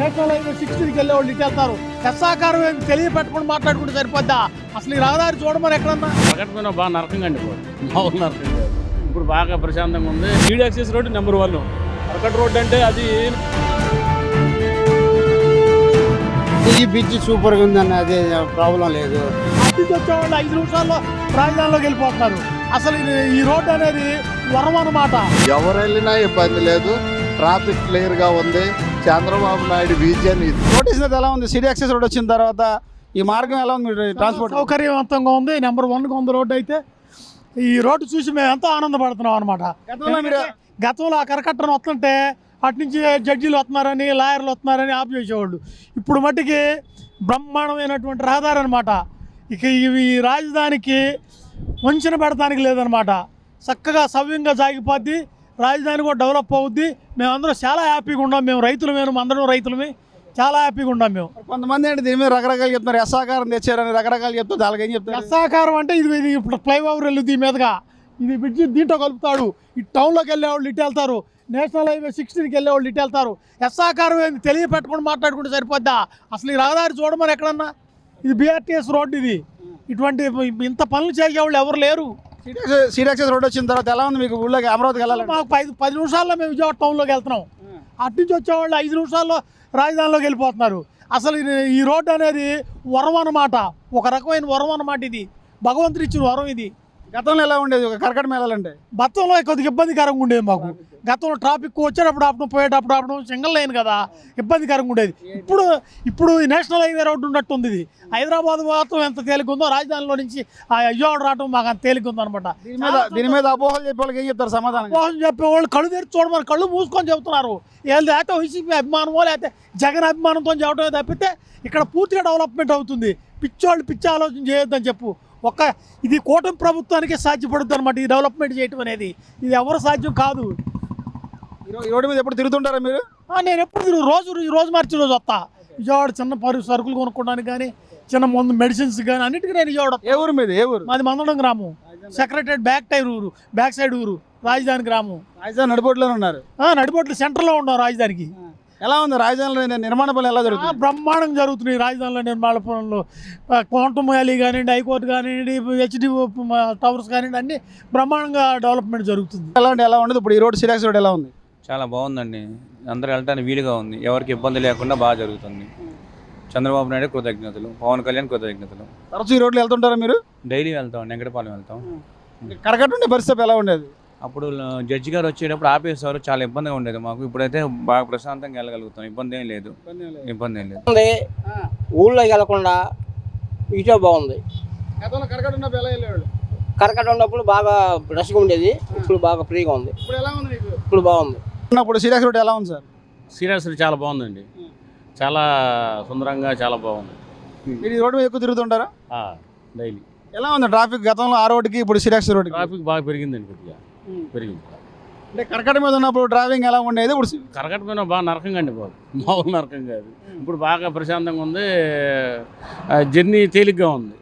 National highway 60కి వెళ్ళే వాళ్ళు ఇటు వెళ్తారు. ఎస్సాకారం ఏం తెలియపెట్టుకుని మాట్లాడుకుంటే సరిపోద్దా? అసలు ఈ రహదారి చూడమని ఎక్కడన్నా ప్రకటన బాగా నరకంగా అండిపోదు, మామూలు నరకం కాదు. ఇప్పుడు బాగా ప్రశాంతంగా ఉంది. Speed access road number 1. అరకట్ రోడ్ అంటే అది ఈ బ్రిడ్జ్ సూపర్గా ఉందన్న, అదే ప్రాబ్లం లేదు. అటు వచ్చేవాళ్ళు 5 నిమిషాల్లో రాజధానిలోకి వెళ్ళిపోతున్నారు. అసలు ఈ రోడ్డు అనేది వరం అన్నమాట. ఎవరు వెళ్ళినా ఇబ్బంది లేదు, ట్రాఫిక్ క్లియర్ గా ఉంది. చంద్రబాబు నాయుడు విజన్ ఇది. నోటీస్ ఎలా ఉంది? సిటీ యాక్సెస్ రోడ్ వచ్చిన తర్వాత ఈ మార్గం ఎలా ఉంది? మీరు ట్రాన్స్పోర్ట్ సౌకర్యవంతంగా ఉంది. నెంబర్ 1గా ఉంది రోడ్డు. అయితే ఈ రోడ్డు చూసి మేము ఎంతో ఆనందపడుతున్నాం అనమాట. గతంలో ఆ కరకట్టను వస్తుంటే అటు నుంచి జడ్జీలు వస్తున్నారని, లాయర్లు వస్తున్నారని ఆఫ్ చేసేవాళ్ళు. ఇప్పుడు మట్టికి బ్రహ్మాండమైనటువంటి రహదారి అనమాట. ఇక ఇవి రాజధానికి వంచిన పెడతానికి లేదనమాట. చక్కగా సవ్యంగా సాగిపోద్ది. రాజధాని కూడా డెవలప్ అవుద్ది. మేమందరం చాలా హ్యాపీగా ఉన్నాం. మేము రైతులమే, అందరం రైతులమే, చాలా హ్యాపీగా ఉన్నాం మేము. కొంతమంది అంటే దీని మీద రకరకాలు చెప్తున్నారు. ఎస్సాకారం తెచ్చారని రకరకాలు చెప్తారు. దానికి ఏం చెప్తారు? ఎస్సాకారం అంటే ఇది ఇప్పుడు ఫ్లైఓవర్ వెళ్ళుద్ది ఈ మీదుగా. ఇది బ్రిడ్జి దీంట్లో కలుపుతాడు. ఈ టౌన్లోకి వెళ్ళేవాళ్ళు ఇటు వెళ్తారు. నేషనల్ హైవే 60కి వెళ్ళేవాళ్ళు ఇటు వెళ్తారు. ఎస్సాకారం ఏంది తెలియపెట్టుకుని మాట్లాడుకుంటే సరిపోద్దా? అసలు ఈ రహదారి చూడమని ఎక్కడన్నా. ఇది బీఆర్టీఎస్ రోడ్డు. ఇది ఇటువంటి ఇంత పనులు చేసేవాళ్ళు ఎవరు లేరు. సిటీ యాక్సెస్ రోడ్ వచ్చిన తర్వాత ఎలా ఉంది మీకు? ఊళ్ళోకి అమరావతికి వెళ్ళాలి. మాకు 10 నిమిషాల్లో మేము విజయవాడ టౌన్లోకి వెళ్తున్నాం. అటు నుంచి వచ్చేవాళ్ళు 5 నిమిషాల్లో రాజధానిలోకి వెళ్ళిపోతున్నారు. అసలు ఈ రోడ్డు అనేది వరం అన్నమాట. ఒక రకమైన వరం అన్నమాట. ఇది భగవంతుడు ఇచ్చిన వరం. ఇది గతంలో ఎలా ఉండేది ఒక కరకట మేళాలంటే? గతంలో కొద్దిగా ఇబ్బందికరంగా ఉండేది మాకు. గతంలో ట్రాఫిక్ వచ్చేటప్పుడు ఆపడం, పోయేటప్పుడు ఆపడం, సింగిల్ లైన్ కదా, ఇబ్బందికరంగా ఉండేది. ఇప్పుడు నేషనల్ హైవే రోడ్డు ఉన్నట్టుంది. ఇది హైదరాబాద్ మాత్రం ఎంత తేలిక ఉందో రాజధానిలో నుంచి ఆ విజయవాడ రావడం మాకు అంత తేలిక ఉందో అనమాట. దీని మీద అపోహలు చెప్పే వాళ్ళకి ఏం చెప్తారు సమాధానం? అపోహలు చెప్పేవాళ్ళు కళ్ళు తెరిచి చూడమని కళ్ళు మూసుకొని చెబుతున్నారు. లేకపోతే వైసీపీ అభిమానమో లేకపోతే జగన్ అభిమానంతో చెప్పడమే తప్పితే ఇక్కడ పూర్తిగా డెవలప్మెంట్ అవుతుంది. పిచ్చోళ్ళు పిచ్చి ఆలోచన చేయొద్దని చెప్పు. ఇది కూటమి ప్రభుత్వానికే సాధ్యపడుతుంది అనమాట. ఈ డెవలప్మెంట్ చేయటం అనేది ఇది ఎవరు సాధ్యం కాదు. ఈ రోడ్డు మీద ఎప్పుడు తిరుగుతుంటారా మీరు? నేను ఎప్పుడు రోజు మార్చి రోజు వస్తా. విజయవాడ చిన్న సరుకులు కొనుక్కోవడానికి కానీ, చిన్న మందు మెడిసిన్స్ కానీ అన్నిటికీ నేను విజయవాడ. ఏ ఊరు మీద? ఏ ఊరు? మాది మందడం గ్రామం. సెక్రటరేట్ బ్యాక్ సైడ్ ఊరు. రాజధాని గ్రామం. రాజధాని నడిపోట్లోనే ఉన్నారు. నడిపోట్లు సెంటర్లో ఉన్నాం. రాజధానికి ఎలా ఉంది? రాజధానిలో నిర్మాణ పనులు ఎలా జరుగుతుంది? బ్రహ్మాండంగా జరుగుతున్నాయి రాజధానిలో నిర్మాణ పనులు. క్వాంటమ్ వ్యాలీ కానివ్వండి, హైకోర్టు కానివ్వండి, హెచ్డి టవర్స్ కానివ్వండి, అన్ని బ్రహ్మాండంగా డెవలప్మెంట్ జరుగుతుంది. ఎలా ఉండదు ఇప్పుడు ఈ రోడ్? సిటీ యాక్సెస్ రోడ్ ఎలా ఉంది? చాలా బాగుందండి. అందరూ వెళ్ళడానికి వీలుగా ఉంది. ఎవరికి ఇబ్బంది లేకుండా బాగా జరుగుతుంది. చంద్రబాబు నాయుడు కృతజ్ఞతలు, పవన్ కళ్యాణ్ కృతజ్ఞతలు. తరచూ ఈ రోడ్లు వెళ్తుంటారా మీరు? డైలీ వెళ్తాం, వెంకటపాలెం వెళ్తాం. కరకట్ట ఉండే పరిస్థితి ఎలా ఉండేది? అప్పుడు జడ్జి గారు వచ్చేటప్పుడు ఆపేసేవారు, చాలా ఇబ్బందిగా ఉండేది మాకు. ఇప్పుడైతే బాగా ప్రశాంతంగా వెళ్ళగలుగుతాం. ఇబ్బంది ఏం లేదు. ఊళ్ళో వెళ్ళకుండా ఇటో బాగుంది. గతంలో కరకట్ట ఉన్నప్పుడు ఎలా వెళ్ళేవాళ్ళు? కరకట్ట ఉన్నప్పుడు బాగా రష్గా ఉండేది. ఇప్పుడు బాగా ఫ్రీగా ఉంది. ఇప్పుడు ఎలా ఉంది నీకు? ఇప్పుడు బాగుంది. ఉన్నప్పుడు సిటీ యాక్సెస్ రోడ్ ఎలా ఉంది సార్? సీరియస్ చాలా బాగుందండి. చాలా సుందరంగా చాలా బాగుంది. మీరు ఈ రోడ్డు మీద ఎక్కువ తిరుగుతుంటారా? డైలీ. ఎలా ఉంది ట్రాఫిక్? గతంలో ఆ రోడ్డుకి ఇప్పుడు సిటీ యాక్సెస్ రోడ్డుకి ట్రాఫిక్ బాగా పెరిగిందండి. కొద్దిగా పెరిగింది. అంటే కరకట్ట మీద ఉన్నప్పుడు డ్రైవింగ్ ఎలా ఉండేది? ఇప్పుడు కరకట్ట మీద బాగా నరకంగా అండిపోదు, మామూలు నరకం కాదు. ఇప్పుడు బాగా ప్రశాంతంగా ఉంది. జర్నీ తేలిగ్గా ఉంది.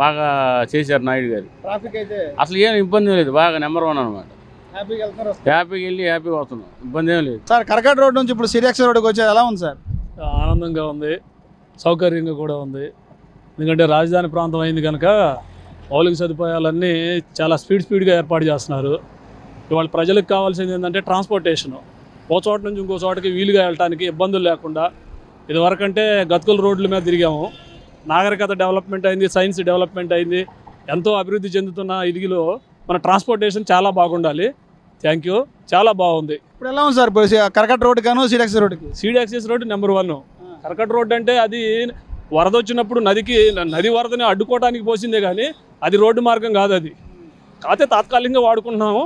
బాగా చేశారు నాయుడు గారు. ట్రాఫిక్ అయితే అసలు ఏం ఇబ్బంది లేదు. బాగా నెంబర్ 1 అనమాట. హ్యాపీగా వెళ్ళి హ్యాపీగా వస్తున్నాం. ఇబ్బంది ఏం లేదు సార్. కరకట్ట రోడ్ నుంచి ఇప్పుడు సిటీ యాక్సెస్ రోడ్డుకి వచ్చేది ఎలా ఉంది సార్? ఆనందంగా ఉంది, సౌకర్యంగా కూడా ఉంది. ఎందుకంటే రాజధాని ప్రాంతం అయింది కనుక మౌలిక సదుపాయాలన్నీ చాలా స్పీడ్గా ఏర్పాటు చేస్తున్నారు. ఇవాళ ప్రజలకు కావాల్సింది ఏంటంటే ట్రాన్స్పోర్టేషను. ఓ చోట నుంచి ఇంకో చోటకి వీలుగా వెళ్ళడానికి ఇబ్బందులు లేకుండా. ఇదివరకంటే గతుకుల రోడ్ల మీద తిరిగాము. నాగరికత డెవలప్మెంట్ అయింది, సైన్స్ డెవలప్మెంట్ అయింది. ఎంతో అభివృద్ధి చెందుతున్న ఇదిలో మన ట్రాన్స్పోర్టేషన్ చాలా బాగుండాలి. Thank you. చాలా బాగుంది. ఇప్పుడు ఎలా ఉంది సార్ కరకట్ట రోడ్డు కాను సిటీ యాక్సెస్ రోడ్డుకి? City access road number 1. కరకట్ట రోడ్డు అంటే అది వరద వచ్చినప్పుడు నది వరదని అడ్డుకోవడానికి పోసిందే కానీ అది రోడ్డు మార్గం కాదు. అది కాకపోతే తాత్కాలికంగా వాడుకుంటున్నాము.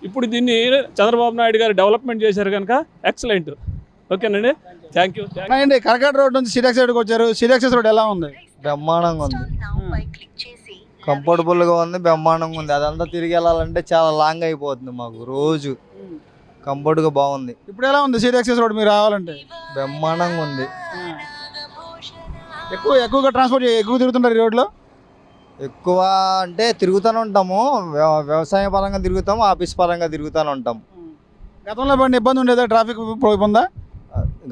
ఇప్పుడు దీన్ని చంద్రబాబు నాయుడు గారు డెవలప్మెంట్ చేశారు కనుక ఎక్సలెంట్. ఓకేనండి, థ్యాంక్ యూ. కరకట్ట రోడ్ నుంచి సిటీ యాక్సెస్ రోడ్డుకి వచ్చారు. సిటీ యాక్సెస్ రోడ్ ఎలా ఉంది? బ్రహ్మాండంగా ఉంది, కంఫర్టబుల్గా ఉంది, బ్రహ్మాండంగా ఉంది. అదంతా తిరిగి వెళ్ళాలంటే చాలా లాంగ్ అయిపోతుంది మాకు. రోజు కంఫర్ట్గా బాగుంది. ఇప్పుడు ఎలా ఉంది సిటీ యాక్సెస్ రోడ్? మీరు రావాలంటే బ్రహ్మాండంగా ఉంది. ఎక్కువగా ట్రాన్స్పోర్ట్ ఎక్కువ తిరుగుతుంటారు ఈ రోడ్లో? ఎక్కువ అంటే తిరుగుతూనే ఉంటాము. వ్యవసాయ పరంగా తిరుగుతాము, ఆఫీస్ పరంగా తిరుగుతూనే ఉంటాం. గతంలో పడిన ఇబ్బంది ఉండేదా? ట్రాఫిక్ ఉందా?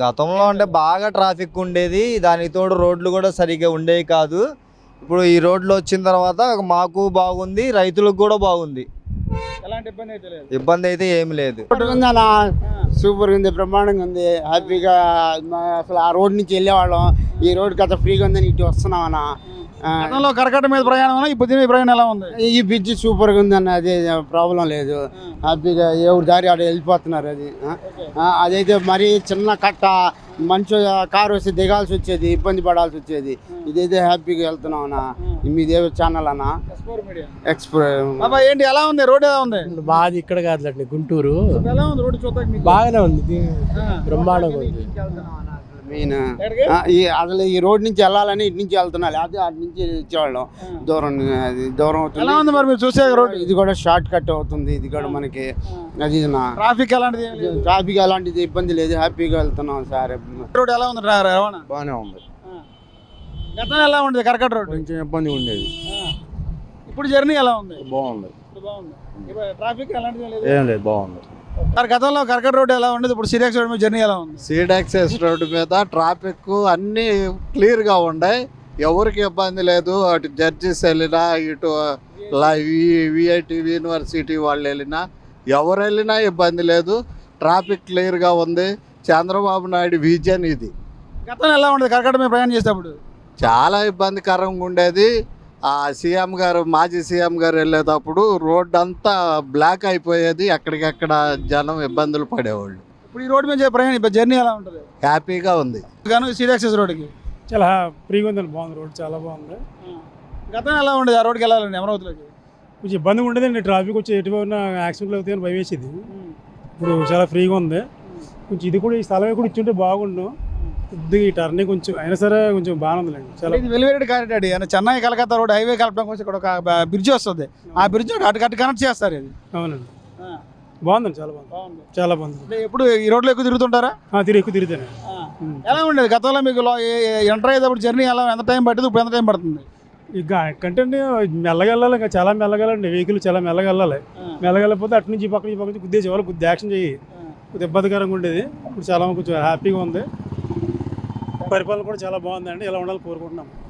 గతంలో అంటే బాగా ట్రాఫిక్ ఉండేది, దానికి తోడు రోడ్లు కూడా సరిగ్గా ఉండేవి కాదు. ఇప్పుడు ఈ రోడ్లు వచ్చిన తర్వాత మాకు బాగుంది, రైతులకు కూడా బాగుంది. ఎలాంటి ఇబ్బంది అయితే లేదు. ఇబ్బంది అయితే ఏమి లేదు. ఉందన్నా సూపర్ ఉంది, బ్రహ్మాండంగా ఉంది, హ్యాపీగా. అసలు ఆ రోడ్ నుంచి వెళ్ళేవాళ్ళం, ఈ రోడ్ కథ ఫ్రీగా ఉందని ఇటు వస్తున్నాం అన్న. గతంలో కరకట్ట మీద ప్రయాణం ఇప్పుడు దీని మీద ప్రయాణం ఎలా ఉంది? ఈ బ్రిడ్జ్ సూపర్గా ఉందన్న, అదే ప్రాబ్లం లేదు, హ్యాపీగా ఎవరి దారి ఆడ వెళ్ళిపోతున్నారు. అది అదైతే మరీ చిన్న కట్ట, మంచి కారు వస్తే దిగాల్సి వచ్చేది, ఇబ్బంది పడాల్సి వచ్చేది. ఇదైతే హ్యాపీగా వెళ్తున్నాం అన్న. మీదే ఛానల్ అన్న ఎక్స్ప్రో. బాబా ఏంటి ఎలా ఉంది రోడ్, ఎలా ఉంది? బాగా ఇక్కడ కాదులండి, గుంటూరు ఎలా ఉంది రోడ్డు చూద్దాం. బాగానే ఉంది, బ్రహ్మాండంగా ఉంది. మెయిన్ అసలు ఈ రోడ్ నుంచి వెళ్ళాలని ఇటు నుంచి వెళ్తున్నా, లేకపోతే అటు నుంచి వచ్చేవాళ్ళం. దూరం ఎలా ఉంది మరి మీరు చూసే రోడ్? ఇది కూడా షార్ట్ కట్ అవుతుంది, ఇది కూడా మనకి. అది ట్రాఫిక్ ఎలాంటిది? ట్రాఫిక్ అలాంటిది ఇబ్బంది లేదు, హ్యాపీగా వెళ్తున్నాం సార్. రోడ్ ఎలా ఉంది రవాణా? బాగానే ఉంది. గతంలో ఎలా ఉండేది కరకట్ట రోడ్? కొంచెం ఇబ్బంది ఉండేది. ఇప్పుడు జర్నీ ఎలా ఉంది? బాగుంది. ట్రాఫిక్ ఎలాంటిది లేదు? ఏం లేదు, బాగుంది. గతంలో కరకట్ట రోడ్ ఎలా ఉండేది, ఇప్పుడు సిరియాక్స్ రోడ్ మీద జర్నీ ఎలా ఉంది? సీడ్ యాక్సెస్ రోడ్డు మీద ట్రాఫిక్ అన్నీ క్లియర్గా ఉన్నాయి, ఎవరికి ఇబ్బంది లేదు. అటు జడ్జెస్ వెళ్ళినా, ఇటు విఐటి యూనివర్సిటీ వాళ్ళు వెళ్ళినా, ఎవరు వెళ్ళినా ఇబ్బంది లేదు. ట్రాఫిక్ క్లియర్గా ఉంది. చంద్రబాబు నాయుడు విజన్ ఇది. గతంలో ఎలా ఉండేది కరకట్ట మీద ప్రయాణం చేసేటప్పుడు? చాలా ఇబ్బందికరంగా ఉండేది. సీఎం గారు, మాజీ సీఎం గారు వెళ్ళేటప్పుడు రోడ్డు అంతా బ్లాక్ అయిపోయేది, ఎక్కడికెక్కడ జనం ఇబ్బందులు పడేవాళ్ళు. ఇప్పుడు ఈ రోడ్డు మీద ప్రయాణం జర్నీ ఎలా ఉంటుంది? హ్యాపీగా ఉంది. గాను సిరియాక్సెస్ రోడ్డుకి చాలా ఫ్రీగా ఉందండి, బాగుంది, రోడ్ చాలా బాగుంది. గతంలో ఎలా ఉండేది ఆ రోడ్కి వెళ్ళాలండి అమరావతిలోకి? కొంచెం ఇబ్బందిగా ఉండేదండి, ట్రాఫిక్ వచ్చి ఎటువంటి యాక్సిడెంట్లు అవుతాయని భయం వేసేది. ఇప్పుడు చాలా ఫ్రీగా ఉంది. కొంచెం ఇది కూడా, ఈ స్థలం కూడా ఇచ్చుంటే బాగుండు. కొద్దిగా ఈ టర్నింగ్ కొంచెం అయినా సరే కొంచెం బాగానే ఉందండి. చాలా ఇది వెలివేటెడ్ కారిడార్ అని చెన్నై కలకత్తా రోడ్ హైవే కలపడం కోసం ఇక్కడ ఒక బ్రిడ్జ్ వస్తుంది, ఆ బ్రిడ్జ్ అటు కనెక్ట్ చేస్తారు. ఇది అవునండి, బాగుందండి, చాలా బాగుంది, చాలా బాగుంది. అంటే ఎప్పుడు ఈ రోడ్లో ఎక్కువ తిరుగుతుంటారా? ఎక్కువ తిరుగుతాను. ఎలా ఉండేది గతంలో మీకు ఎంటర్ అయ్యేటప్పుడు జర్నీ ఎలా, ఎంత టైం పట్టింది, ఇప్పుడు ఎంత టైం పడుతుంది? ఇక కంటే మెల్లగా వెళ్ళాలి, ఇంకా చాలా మెల్లగా వెళ్ళండి, వెహికల్ చాలా మెల్లగా వెళ్ళాలి. మెల్లగా వెళ్ళకపోతే అటు నుంచి పక్క నుంచి గుద్దేసి వాళ్ళు కొద్దిగా యాక్షన్ చేయి, కొద్దిగా ఇబ్బందికరంగా ఉండేది. ఇప్పుడు చాలా కొంచెం హ్యాపీగా ఉంది, పరిపాలన కూడా చాలా బాగుందండి. ఇలా ఉండాలని కోరుకుంటున్నాం.